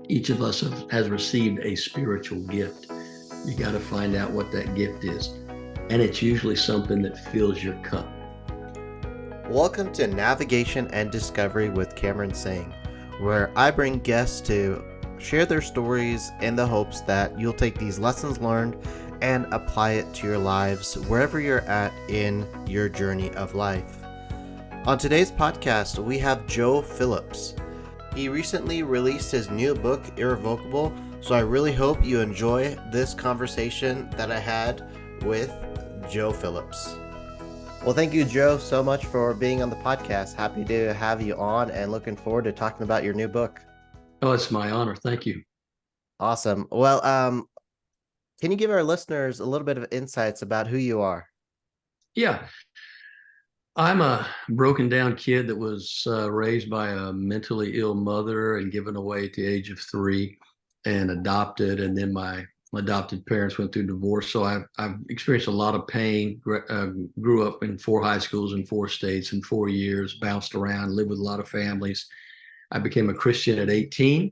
Each of us has received a spiritual gift. You got to find out what that gift is. And it's usually something that fills your cup. Welcome to Navigation and Discovery with Cameron Singh, where I bring guests to share their stories in the hopes that you'll take these lessons learned and apply it to your lives wherever you're at in your journey of life. On today's podcast, we have Joe Phillips. He recently released his new book, Irrevocable, so I really hope you enjoy this conversation that I had with Joe Phillips. Well, thank you, Joe, so much for being on the podcast. Happy to have you on and looking forward to talking about your new book. Oh, it's my honor. Thank you. Awesome. Well, can you give our listeners a little bit of insights about who you are? Yeah, I'm a broken down kid that was raised by a mentally ill mother and given away at the age of 3 and adopted. And then my adopted parents went through divorce. So I've experienced a lot of pain. Grew up in 4 high schools in 4 states in 4 years, bounced around, lived with a lot of families. I became a Christian at 18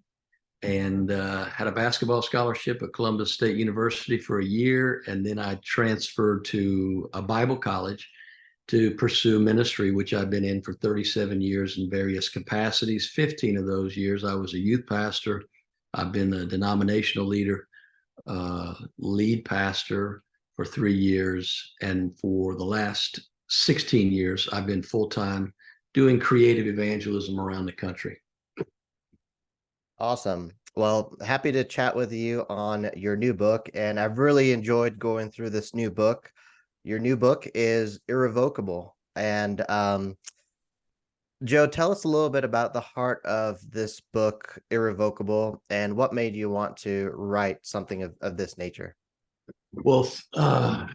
and had a basketball scholarship at Columbus State University for a year. And then I transferred to a Bible college to pursue ministry, which I've been in for 37 years in various capacities. 15 of those years, I was a youth pastor. I've been a denominational leader, lead pastor for 3 years. And for the last 16 years, I've been full time doing creative evangelism around the country. Awesome. Well, happy to chat with you on your new book, and I've really enjoyed going through this new book. Your new book is Irrevocable. And Joe, tell us a little bit about the heart of this book, Irrevocable, and what made you want to write something of this nature. Well,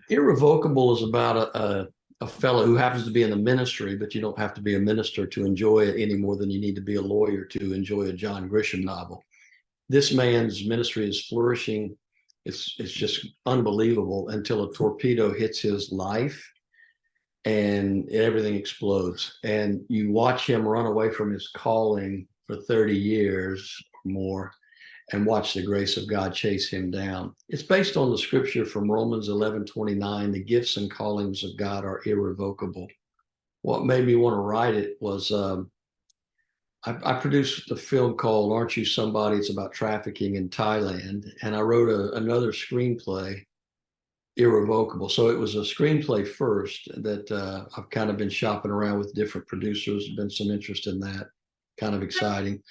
Irrevocable is about a fellow who happens to be in the ministry, but you don't have to be a minister to enjoy it any more than you need to be a lawyer to enjoy a John Grisham novel. This man's ministry is flourishing. It's just unbelievable until a torpedo hits his life and everything explodes. And you watch him run away from his calling for 30 years or more and watch the grace of God chase him down. It's based on the scripture from Romans 11:29. The gifts and callings of God are irrevocable. What made me want to write it was I produced a film called Aren't You Somebody? It's about trafficking in Thailand. And I wrote another screenplay, Irrevocable. So it was a screenplay first that I've kind of been shopping around with different producers. There's been some interest in that, kind of exciting.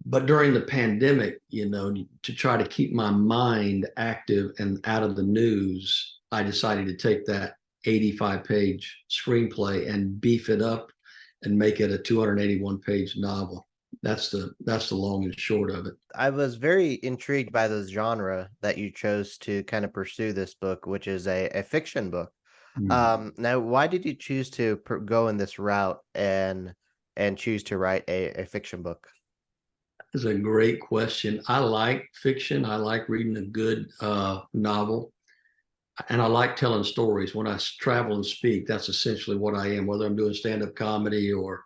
But during the pandemic, to try to keep my mind active and out of the news, I decided to take that 85-page screenplay and beef it up and make it a 281-page novel. That's the long and short of it. I was very intrigued by the genre that you chose to kind of pursue this book, which is a fiction book. Now, why did you choose to go in this route and choose to write a fiction book? Is a great question. I like fiction. I like reading a good novel, and I like telling stories. When I travel and speak, that's essentially what I am. Whether I'm doing stand-up comedy or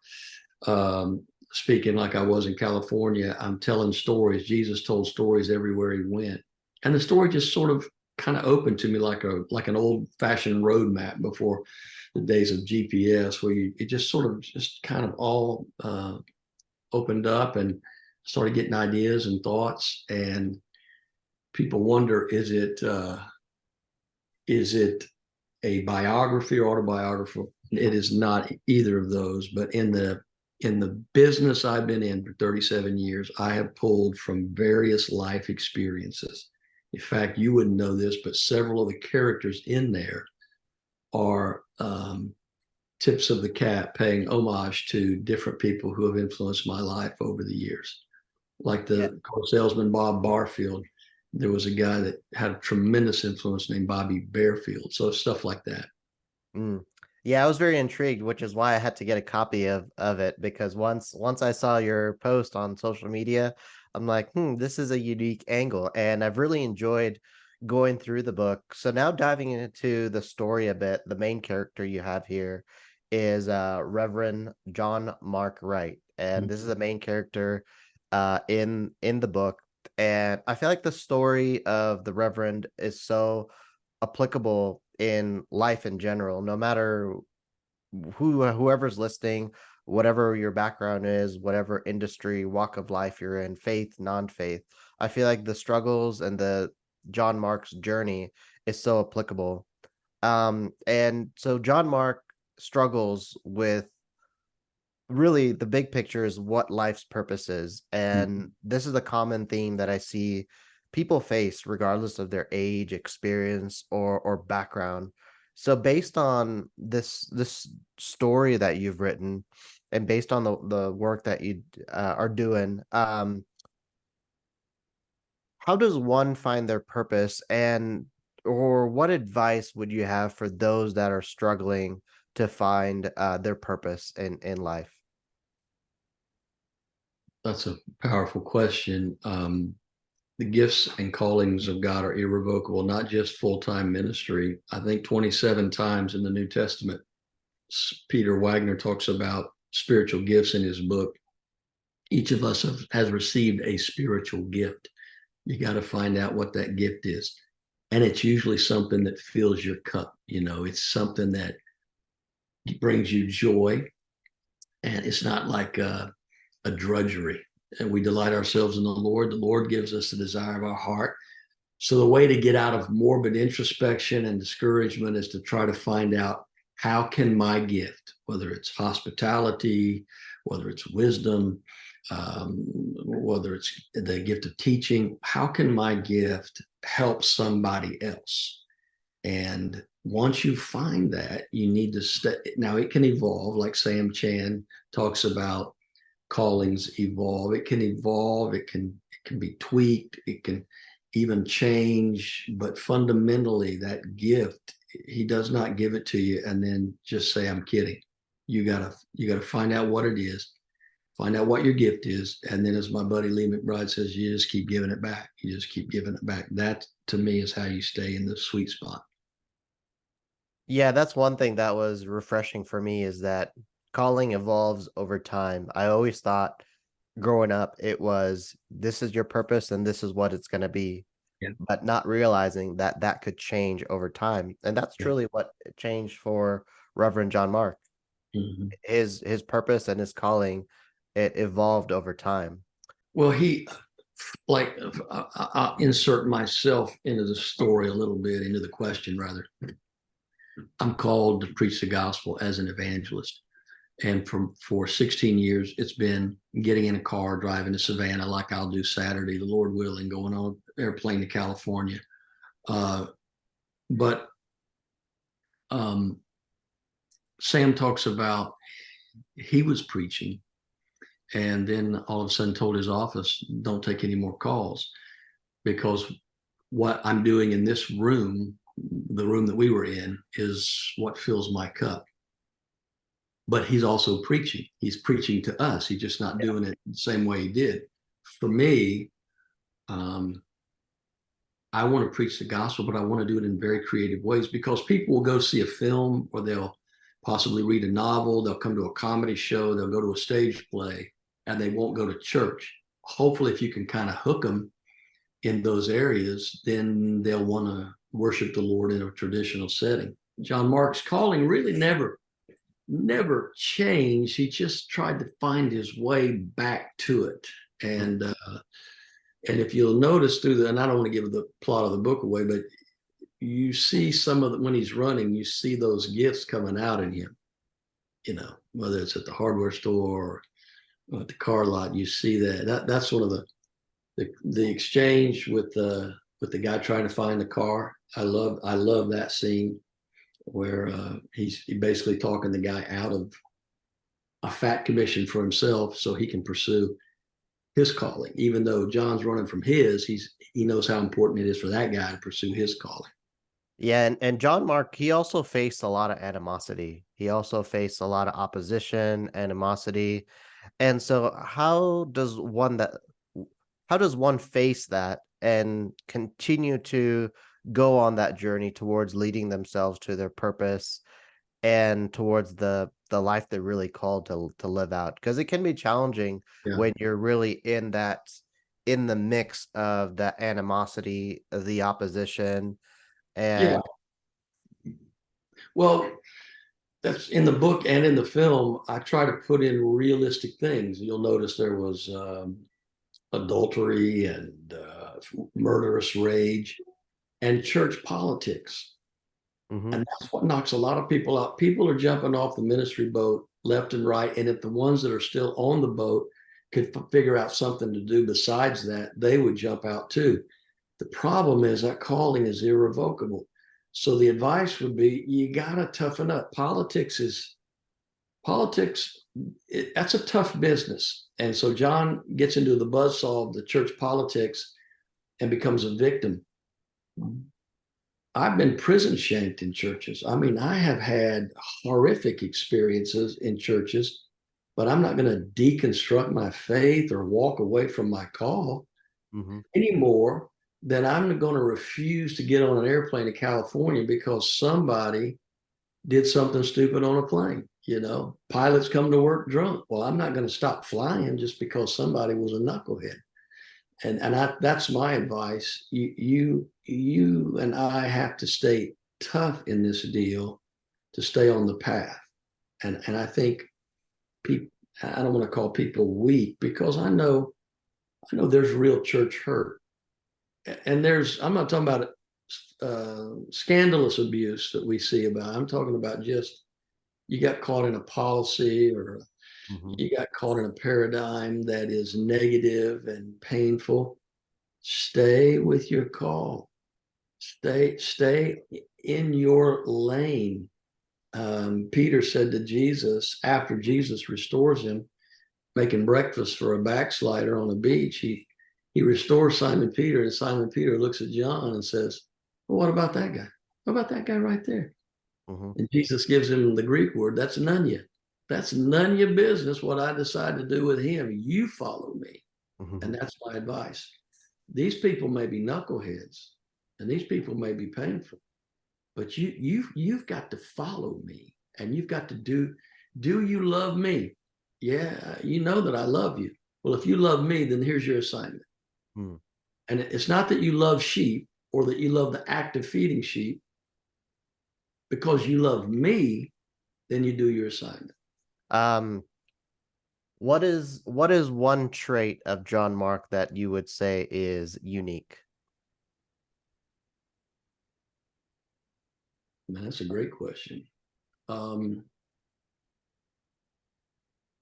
speaking like I was in California, I'm telling stories. Jesus told stories everywhere he went, and the story just sort of kind of opened to me like an old-fashioned road map before the days of GPS, where it just sort of just kind of all opened up and started getting ideas and thoughts. And people wonder, is it a biography or autobiography? It is not either of those. But in the business I've been in for 37 years, I have pulled from various life experiences. In fact, you wouldn't know this, but several of the characters in there are tips of the cap, paying homage to different people who have influenced my life over the years. Like Yeah. the car salesman Bob Barfield, there was a guy that had a tremendous influence named Bobby Bearfield. So stuff like that. Mm. Yeah, I was very intrigued, which is why I had to get a copy of it, because once I saw your post on social media, I'm like, this is a unique angle, and I've really enjoyed going through the book. So now diving into the story a bit, the main character you have here is Reverend John Mark Wright, and this is the main character. in the book, and I feel like the story of the Reverend is so applicable in life in general, no matter whoever's listening, whatever your background is, whatever industry, walk of life you're in, faith, non-faith. I feel like the struggles and the John Mark's journey is so applicable. And so John Mark struggles with really the big picture is what life's purpose is. And this is a common theme that I see people face regardless of their age, experience, or background. So based on this story that you've written and based on the work that you are doing, how does one find their purpose, and or what advice would you have for those that are struggling to find their purpose in life? That's a powerful question. The gifts and callings of God are irrevocable, not just full-time ministry. I think 27 times in the New Testament, Peter Wagner talks about spiritual gifts in his book. Each of us has received a spiritual gift. You got to find out what that gift is. And it's usually something that fills your cup. It's something that brings you joy. And it's not like a drudgery. And we delight ourselves in the Lord. The Lord gives us the desire of our heart. So the way to get out of morbid introspection and discouragement is to try to find out, how can my gift, whether it's hospitality, whether it's wisdom, whether it's the gift of teaching, how can my gift help somebody else? And once you find that, you need to stay. Now it can evolve, like Sam Chan talks about. Callings evolve. It can evolve. It can be tweaked. It can even change. But fundamentally, that gift, he does not give it to you and then just say, "I'm kidding." You gotta find out what it is, find out what your gift is, and then, as my buddy Lee McBride says, you just keep giving it back. You just keep giving it back. That, to me, is how you stay in the sweet spot. Yeah, that's one thing that was refreshing for me, is that calling evolves over time. I always thought growing up it was, this is your purpose and this is what it's going to be, Yeah. but not realizing that that could change over time. And that's Yeah. truly what changed for Reverend John Mark. Mm-hmm. His purpose and his calling, it evolved over time. Well, I'll insert myself into the story a little bit, into the question rather. I'm called to preach the gospel as an evangelist. And for 16 years, it's been getting in a car, driving to Savannah, like I'll do Saturday, the Lord willing, going on an airplane to California. But Sam talks about, he was preaching, and then all of a sudden told his office, don't take any more calls, because what I'm doing in this room, the room that we were in, is what fills my cup. But he's also preaching. He's preaching to us. He's just not doing it the same way he did. For me, I want to preach the gospel, but I want to do it in very creative ways, because people will go see a film, or they'll possibly read a novel. They'll come to a comedy show. They'll go to a stage play, and they won't go to church. Hopefully, if you can kind of hook them in those areas, then they'll want to worship the Lord in a traditional setting. John Mark's calling really never changed. He just tried to find his way back to it. And if you'll notice and I don't want to give the plot of the book away, but you see some of when he's running, you see those gifts coming out in him, whether it's at the hardware store or at the car lot. You see that's one of the exchange with the guy trying to find the car. I love that scene where he's basically talking the guy out of a fat commission for himself so he can pursue his calling. Even though John's running from he knows how important it is for that guy to pursue his calling. Yeah, and John Mark, he also faced a lot of animosity. He also faced a lot of opposition, animosity. And so how does one face that and continue to go on that journey towards leading themselves to their purpose and towards the the life they're really called to live out, because it can be challenging Yeah. when you're really in the mix of the animosity, of the opposition, Yeah. and Well, that's in the book and in the film. I try to put in realistic things. You'll notice there was adultery and murderous rage and church politics. Mhm. And that's what knocks a lot of people out. People are jumping off the ministry boat left and right. And if the ones that are still on the boat could figure out something to do besides that, they would jump out too. The problem is that calling is irrevocable. So the advice would be you got to toughen up. Politics, that's a tough business. And so John gets into the buzzsaw of the church politics and becomes a victim. I've been prison shanked in churches. I mean, I have had horrific experiences in churches, but I'm not going to deconstruct my faith or walk away from my call Mhm. any more than I'm going to refuse to get on an airplane to California because somebody did something stupid on a plane. You know, pilots come to work drunk. Well, I'm not going to stop flying just because somebody was a knucklehead. And that's my advice. You and I have to stay tough in this deal to stay on the path. And I think people, I don't want to call people weak because I know there's real church hurt. And I'm not talking about scandalous abuse that we see about. I'm talking about just you got caught in a policy or Mhm. you got caught in a paradigm that is negative and painful. Stay with your call. Stay in your lane. Peter said to Jesus after Jesus restores him, making breakfast for a backslider on a beach. He restores Simon Peter, and Simon Peter looks at John and says, "Well, what about that guy? What about that guy right there?" Mhm. And Jesus gives him the Greek word, that's none of you. That's none of your business what I decide to do with him. You follow me. And Mhm. that's my advice. These people may be knuckleheads and these people may be painful, but you've got to follow me and you've got to do you love me? Yeah, you know that I love you. Well, if you love me, then here's your assignment. Mhm. And it's not that you love sheep or that you love the act of feeding sheep. Because you love me, then you do your assignment. Um, what is one trait of John Mark that you would say is unique? Man, that's a great question. Um,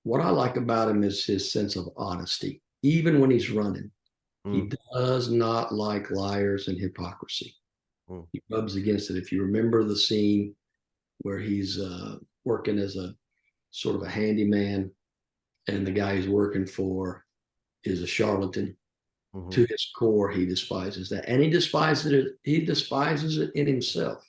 what I like about him is his sense of honesty. Even when he's running, Mm. he does not like liars and hypocrisy. Mm. He rubs against it. If you remember the scene where he's working as a sort of a handyman, and the guy he's working for is a charlatan. Mhm. To his core, he despises that, and he despises it. He despises it in himself.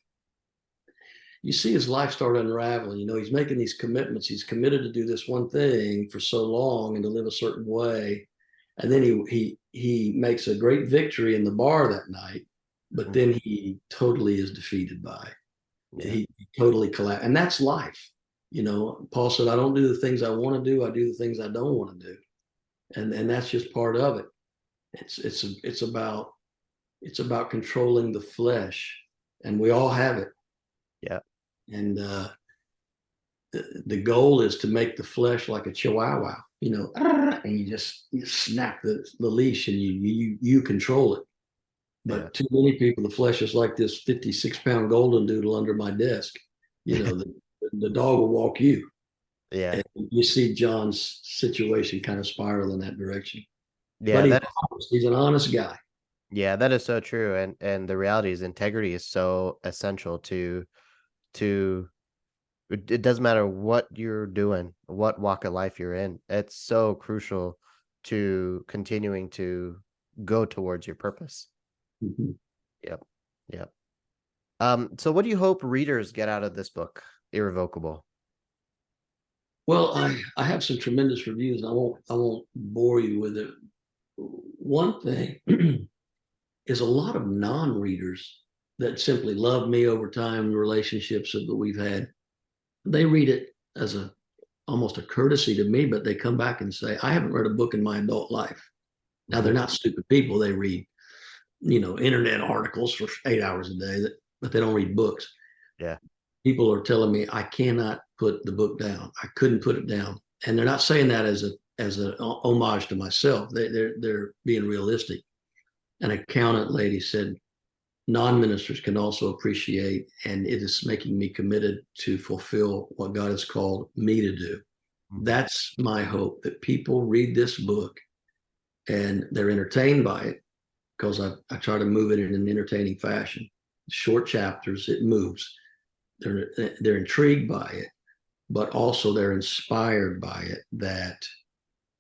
You see his life start unraveling. You know, he's making these commitments. He's committed to do this one thing for so long and to live a certain way. And then he makes a great victory in the bar that night, but Mhm. then he totally is defeated by it. Yeah. He totally collapsed. And that's life. You know, Paul said, I don't do the things I want to do, I do the things I don't want to do. And that's just part of it. It's about controlling the flesh. And we all have it. Yeah. And the goal is to make the flesh like a chihuahua, you know, and you snap the leash and you control it. Yeah. But too many people, the flesh is like this 56-pound golden doodle under my desk. You know, the dog will walk you. Yeah. And you see John's situation kind of spiral in that direction. But Yeah, that is he's an honest guy. yeah, that is so true. And the reality is integrity is so essential to it doesn't matter what you're doing, what walk of life you're in. It's so crucial to continuing to go towards your purpose. Mhm. Yep. Yep. So what do you hope readers get out of this book, Irrevocable? Well, I have some tremendous reviews. I won't bore you with it. One thing is a lot of non-readers that simply love me over time, relationships that we've had. They read it as a almost a courtesy to me, but they come back and say, I haven't read a book in my adult life. Now, they're not stupid people. They read, internet articles for 8 hours a day, but they don't read books. Yeah. People are telling me I cannot put the book down. I couldn't put it down. And they're not saying that as a homage to myself. They're being realistic. An accountant lady said, non-ministers can also appreciate, and it is making me committed to fulfill what God has called me to do. That's my hope, that people read this book and they're entertained by it, because I try to move it in an entertaining fashion. Short chapters, it moves. They're intrigued by it, but also they're inspired by it, that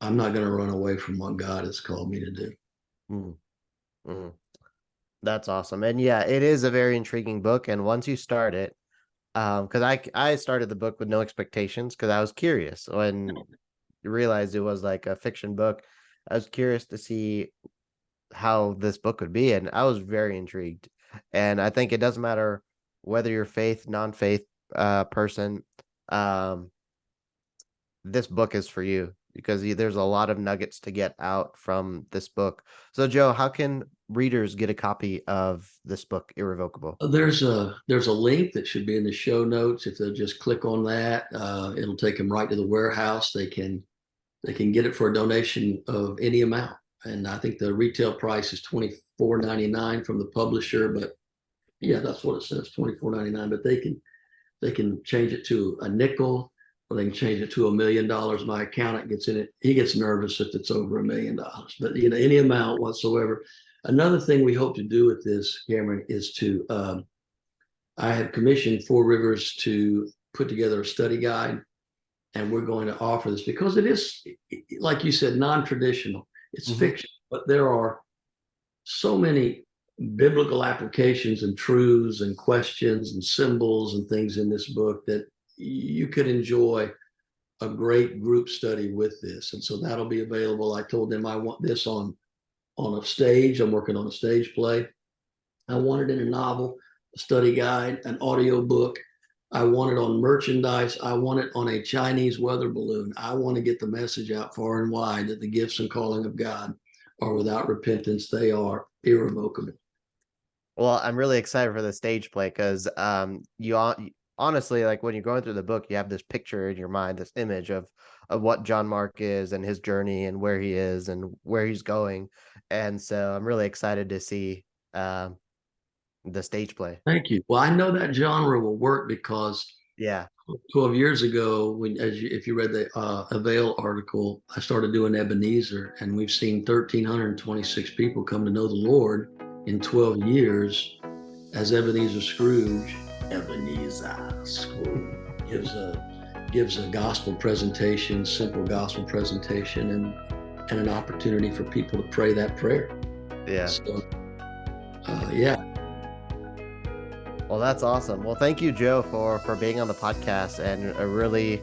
I'm not going to run away from what God has called me to do. Mm-hmm. That's awesome. And yeah, it is a very intriguing book. And once you start it, because I started the book with no expectations, because I was curious when you realized it was like a fiction book. I was curious to see how this book would be, and I was very intrigued. And I think it doesn't matter whether you're faith, non-faith person, this book is for you, because there's a lot of nuggets to get out from this book. So Joe, how can readers get a copy of this book, Irrevocable? There's a link that should be in the show notes. If they'll just click on that, it'll take them right to the warehouse. They can get it for a donation of any amount. And I think the retail price is $24.99 from the publisher, but yeah, that's what it says, $24.99. But they can change it to a nickel, or they can change it to $1 million. My accountant gets in it. He gets nervous if it's over $1 million, but any amount whatsoever. Another thing we hope to do with this, Cameron, is to, I have commissioned Four Rivers to put together a study guide, and we're going to offer this because it is, like you said, non-traditional. It's fiction, but there are so many biblical applications and truths and questions and symbols and things in this book that you could enjoy a great group study with this. And so that'll be available. I told them I want this on a stage. I'm working on a stage play. I want it in a novel, a study guide, an audio book. I want it on merchandise. I want it on a Chinese weather balloon. I want to get the message out far and wide that the gifts and calling of God are without repentance. They are irrevocable. Well, I'm really excited for the stage play, because you honestly, like when you're going through the book, you have this picture in your mind, this image of what John Mark is and his journey and where he is and where he's going. And so I'm really excited to see the stage play. Thank you. Well, I know that genre will work because Yeah. 12 years ago, if you read the Avail article, I started doing Ebenezer, and we've seen 1,326 people come to know the Lord in 12 years as Ebenezer Scrooge. Ebenezer Scrooge gives a gospel presentation, simple gospel presentation, and an opportunity for people to pray that prayer. Yeah. So, yeah. Well, that's awesome. Well, thank you, Joe, for being on the podcast, and I really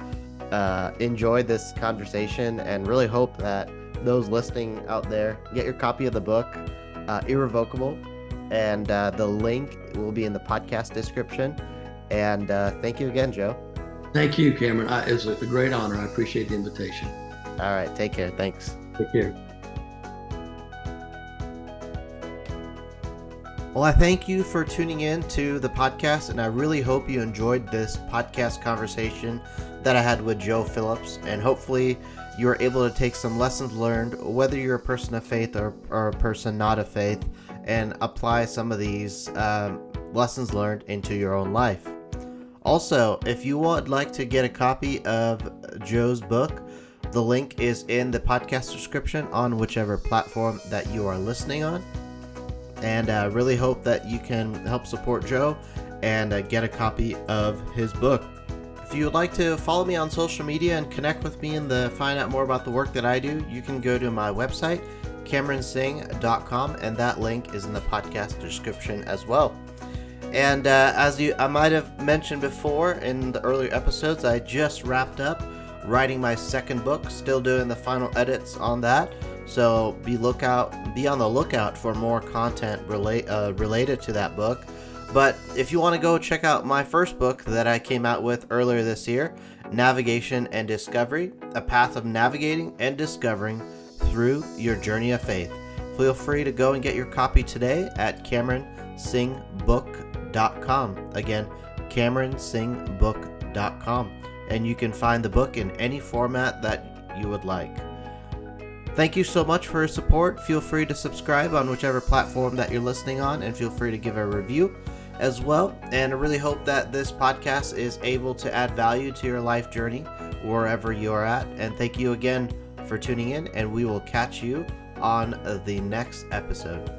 enjoyed this conversation, and really hope that those listening out there get your copy of the book, Irrevocable, and the link will be in the podcast description. And thank you again, Joe. Thank you, Cameron. It's a great honor. I appreciate the invitation. All right. Take care. Thanks. Take care. Well, I thank you for tuning in to the podcast, and I really hope you enjoyed this podcast conversation that I had with Joe Phillips, and hopefully you are able to take some lessons learned, whether you're a person of faith or a person not of faith, and apply some of these lessons learned into your own life. Also, if you would like to get a copy of Joe's book, the link is in the podcast description on whichever platform that you are listening on. And I really hope that you can help support Joe and get a copy of his book. If you would like to follow me on social media and connect with me and find out more about the work that I do, you can go to my website, CameronSing.com, and that link is in the podcast description as well. And I might have mentioned before in the earlier episodes, I just wrapped up writing my second book, still doing the final edits on that. So be on the lookout for more content related to that book. But if you want to go check out my first book that I came out with earlier this year, Navigation and Discovery, A Path of Navigating and Discovering Through Your Journey of Faith, feel free to go and get your copy today at CameronSingBook.com. Again, CameronSingBook.com. And you can find the book in any format that you would like. Thank you so much for your support. Feel free to subscribe on whichever platform that you're listening on, and feel free to give a review as well. And I really hope that this podcast is able to add value to your life journey wherever you're at. And thank you again for tuning in, and we will catch you on the next episode.